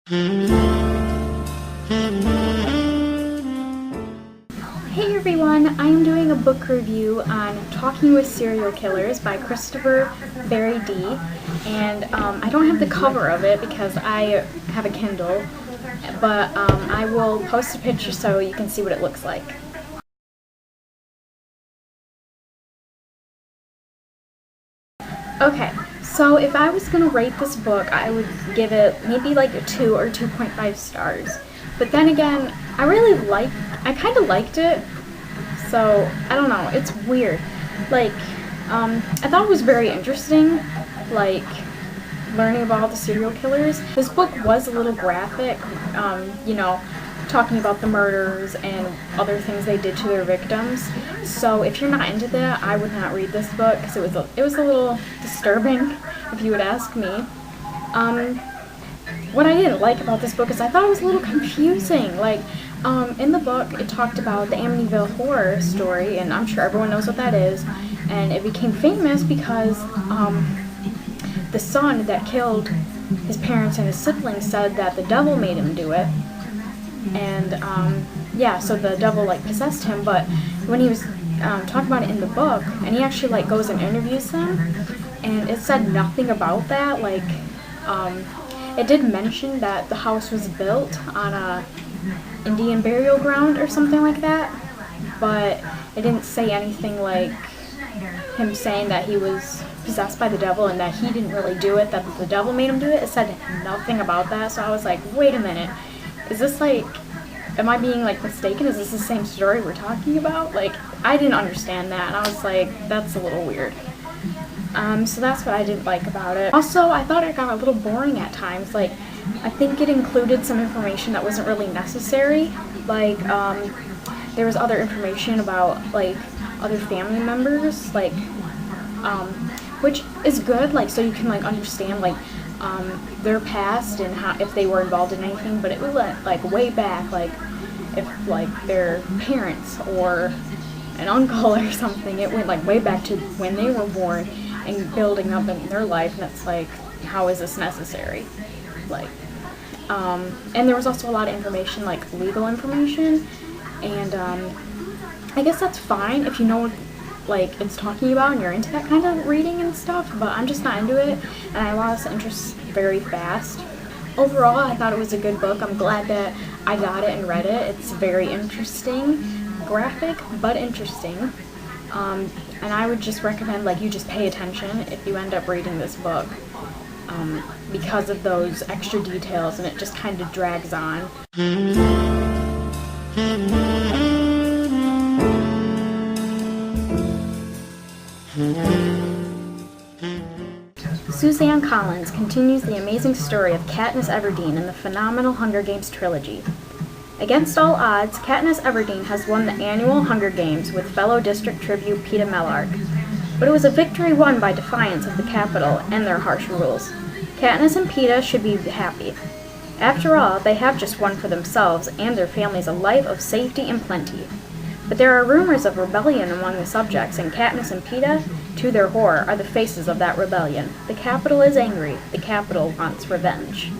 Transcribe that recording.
Hey everyone, I am doing a book review on Talking with Serial Killers by Christopher Berry-Dee, and I don't have the cover of it because I have a Kindle, but I will post a picture so you can see what it looks like. Okay, so if I was going to rate this book, I would give it maybe like a 2 or 2.5 stars. But then again, I kind of liked it, so I don't know, it's weird. Like, I thought it was very interesting, like, learning about all the serial killers. This book was a little graphic, you know, talking about the murders and other things they did to their victims. So if you're not into that, I would not read this book because it was a little disturbing, if you would ask me. What I didn't like about this book is I thought it was a little confusing. Like, in the book, it talked about the Amityville Horror story, and I'm sure everyone knows what that is. And it became famous because the son that killed his parents and his siblings said that the devil made him do it. And yeah, so the devil like possessed him. But when he was talking about it in the book, and he actually like goes and interviews them, and it said nothing about that. Like, it did mention that the house was built on a Indian burial ground or something like that, but it didn't say anything like him saying that he was possessed by the devil and that he didn't really do it, that the devil made him do it. It said nothing about that, so I was like, wait a minute, is this like, am I being like mistaken? Is this the same story we're talking about? Like, I didn't understand that, and I was like, that's a little weird. So that's what I didn't like about it. Also, I thought it got a little boring at times. Like, I think it included some information that wasn't really necessary. Like, there was other information about, like, other family members, like, which is good, like, so you can, like, understand, like, their past and how, if they were involved in anything, but it was, like, way back, like, if, like, their parents or an uncle or something, it went, like, way back to when they were born and building up in their life, and it's like, how is this necessary? Like, and there was also a lot of information, like legal information, and I guess that's fine if you know what, like, it's talking about and you're into that kind of reading and stuff, but I'm just not into it, and I lost interest very fast. Overall, I thought it was a good book. I'm glad that I got it and read it. It's very interesting, graphic, but interesting. And I would just recommend, like, you just pay attention if you end up reading this book, because of those extra details, and it just kind of drags on. Suzanne Collins continues the amazing story of Katniss Everdeen in the phenomenal Hunger Games trilogy. Against all odds, Katniss Everdeen has won the annual Hunger Games with fellow district tribute Peeta Mellark. But it was a victory won by defiance of the Capitol and their harsh rules. Katniss and Peeta should be happy. After all, they have just won for themselves and their families a life of safety and plenty. But there are rumors of rebellion among the subjects, and Katniss and Peeta, to their horror, are the faces of that rebellion. The Capitol is angry. The Capitol wants revenge.